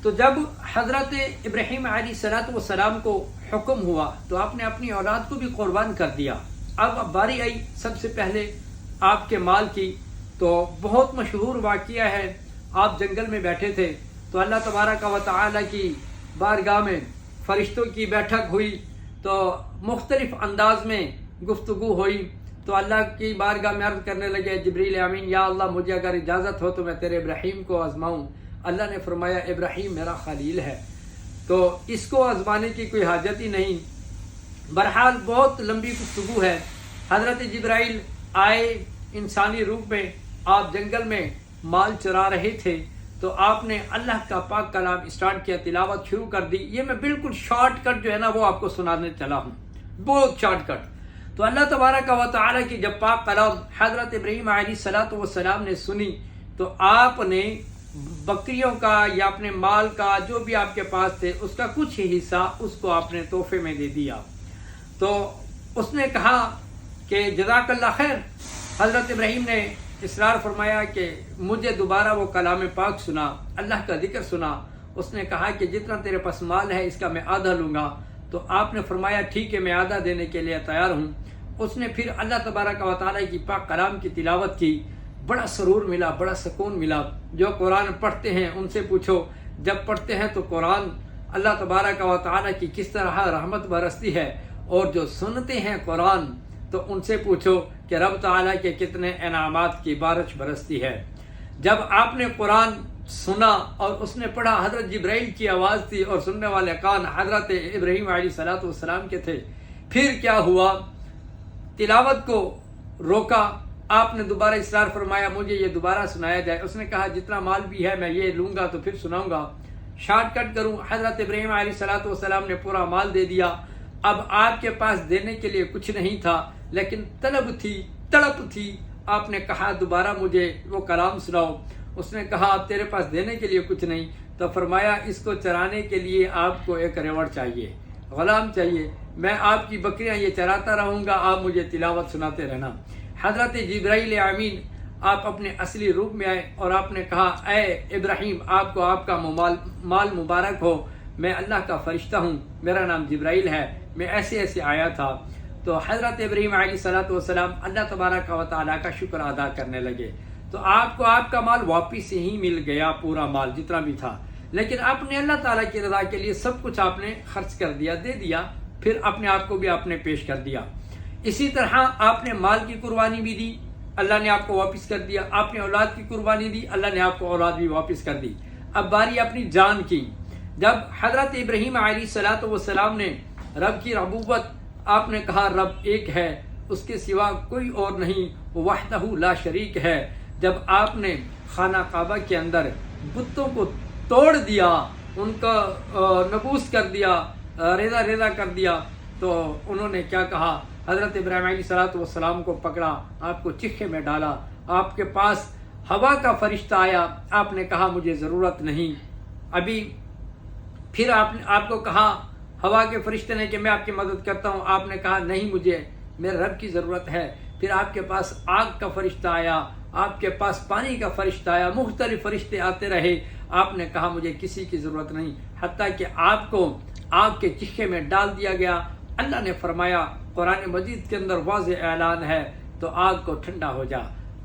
تو جب حضرت ابراہیم علیہ السلام کو حکم ہوا تو آپ نے اپنی اولاد کو بھی قربان کر دیا۔ اب باری آئی سب سے پہلے آپ کے مال کی، تو بہت مشہور واقعہ ہے، آپ جنگل میں بیٹھے تھے تو اللہ تبارک و تعالی کی بارگاہ میں فرشتوں کی بیٹھک ہوئی، تو مختلف انداز میں گفتگو ہوئی، تو اللہ کی بارگاہ میں عرض کرنے لگے جبریل امین یا اللہ مجھے اگر اجازت ہو تو میں تیرے ابراہیم کو آزماؤں۔ اللہ نے فرمایا ابراہیم میرا خلیل ہے، تو اس کو آزمانے کی کوئی حاجت ہی نہیں۔ بہرحال بہت لمبی گفتگو ہے۔ حضرت جبرائیل آئے انسانی روپ میں، آپ جنگل میں مال چرا رہے تھے، تو آپ نے اللہ کا پاک کلام اسٹارٹ کیا، تلاوت شروع کر دی۔ یہ میں بالکل شارٹ کٹ جو ہے نا وہ آپ کو سنانے چلا ہوں، بہت شارٹ کٹ۔ تو اللہ تبارک و تعالیٰ کی جب پاک کلام حضرت ابراہیم علیہ السلام نے سنی، تو آپ نے بکریوں کا یا اپنے مال کا جو بھی آپ کے پاس تھے اس کا کچھ ہی حصہ اس کو آپ نے تحفے میں دے دیا۔ تو اس نے کہا کہ جزاک اللہ خیر۔ حضرت ابراہیم نے اصرار فرمایا کہ مجھے دوبارہ وہ کلام پاک سنا، اللہ کا ذکر سنا۔ اس نے کہا کہ جتنا تیرے پاس مال ہے اس کا میں آدھا لوں گا۔ تو آپ نے فرمایا ٹھیک ہے میں آدھا دینے کے لیے تیار ہوں۔ اس نے پھر اللہ تبارک و تعالیٰ کی پاک کلام کی تلاوت کی، بڑا سرور ملا، بڑا سکون ملا۔ جو قرآن پڑھتے ہیں ان سے پوچھو، جب پڑھتے ہیں تو قرآن اللہ تبارک و تعالیٰ کی کس طرح رحمت برستی ہے، اور جو سنتے ہیں قرآن تو ان سے پوچھو کہ رب تعالیٰ کے کتنے انعامات کی بارش برستی ہے۔ جب آپ نے قرآن سنا اور اس نے پڑھا، حضرت جبرائیل کی آواز تھی اور سننے والے کان حضرت ابراہیم علیہ السلام کے تھے۔ پھر کیا ہوا، تلاوت کو روکا، آپ نے دوبارہ اصرار فرمایا مجھے یہ دوبارہ سنایا جائے۔ اس نے کہا جتنا مال بھی ہے میں یہ لوں گا تو پھر سناؤں گا۔ شارٹ کٹ کروں، حضرت ابراہیم علیہ السلام نے پورا مال دے دیا۔ اب آپ کے پاس دینے کے لیے کچھ نہیں تھا، لیکن طلب تھی، تڑپ تھی۔ آپ نے کہا دوبارہ مجھے وہ کلام سناؤ۔ اس نے کہا اب تیرے پاس دینے کے لیے کچھ نہیں، تو فرمایا اس کو چرانے کے لیے آپ کو ایک ریوڑ چاہیے، غلام چاہیے، میں آپ کی بکریاں یہ چراتا رہوں گا، آپ مجھے تلاوت سناتے رہنا۔ حضرت جبرائیل امین آپ اپنے اصلی روپ میں آئے اور آپ نے کہا اے ابراہیم آپ کو آپ کا مال مبارک ہو، میں اللہ کا فرشتہ ہوں، میرا نام جبرائیل ہے، میں ایسے ایسے آیا تھا۔ تو حضرت ابراہیم علیہ السلام اللہ تبارک و تعالیٰ کا شکر ادا کرنے لگے۔ تو آپ کو آپ کا مال واپس ہی مل گیا، پورا مال جتنا بھی تھا، لیکن آپ نے اللہ تعالیٰ کی رضا کے لیے سب کچھ آپ نے خرچ کر دیا، دے دیا، پھر اپنے آپ کو بھی آپ نے پیش کر دیا۔ اسی طرح آپ نے مال کی قربانی بھی دی، اللہ نے آپ کو واپس کر دیا۔ آپ نے اولاد کی قربانی دی، اللہ نے آپ کو اولاد بھی واپس کر دی۔ اب باری اپنی جان کی۔ جب حضرت ابراہیم علیہ السلام نے رب کی ربوبت، آپ نے کہا رب ایک ہے، اس کے سوا کوئی اور نہیں، وحدہ لا شریک ہے۔ جب آپ نے خانہ کعبہ کے اندر بتوں کو توڑ دیا، ان کا نبوس کر دیا، ریزہ ریزہ کر دیا، تو انہوں نے کیا کہا، حضرت ابراہیم علیہ السلام کو پکڑا، آپ کو چکھے میں ڈالا، آپ کے پاس ہوا کا فرشتہ آیا، آپ نے کہا مجھے ضرورت نہیں ابھی۔ پھر آپ کو کہا ہوا کے فرشتے نے کہ میں آپ کی مدد کرتا ہوں، آپ نے کہا نہیں مجھے میرے رب کی ضرورت ہے۔ پھر آپ کے پاس آگ کا فرشتہ آیا، آپ کے پاس پانی کا فرشتہ آیا، مختلف فرشتے آتے رہے، آپ نے کہا مجھے کسی کی ضرورت نہیں، حتیٰ کہ آپ کو آگ کے چکھے میں ڈال دیا گیا۔ اللہ نے فرمایا قرآن مجید کے اندر واضح اعلان ہے، تو آگ کو ٹھنڈا ہو جا۔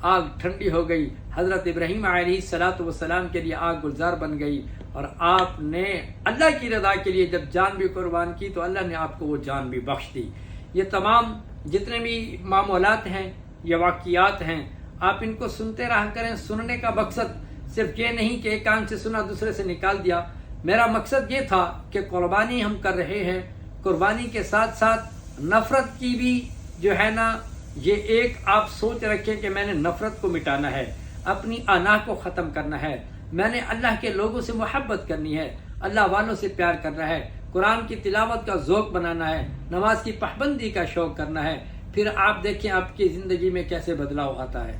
آگ ٹھنڈی ہو گئی، حضرت ابراہیم علیہ السلام کے لیے آگ گلزار بن گئی، اور آپ نے اللہ کی رضا کے لیے جب جان بھی قربان کی تو اللہ نے آپ کو وہ جان بھی بخش دی۔ یہ تمام جتنے بھی معمولات ہیں، یہ واقعات ہیں، آپ ان کو سنتے رہا کریں۔ سننے کا مقصد صرف یہ نہیں کہ ایک کان سے سنا دوسرے سے نکال دیا، میرا مقصد یہ تھا کہ قربانی ہم کر رہے ہیں، قربانی کے ساتھ ساتھ نفرت کی بھی جو ہے نا، یہ ایک آپ سوچ رکھیں کہ میں نے نفرت کو مٹانا ہے، اپنی انا کو ختم کرنا ہے، میں نے اللہ کے لوگوں سے محبت کرنی ہے، اللہ والوں سے پیار کرنا ہے، قرآن کی تلاوت کا ذوق بنانا ہے، نماز کی پابندی کا شوق کرنا ہے۔ پھر آپ دیکھیں آپ کی زندگی میں کیسے بدلاؤ آتا ہے۔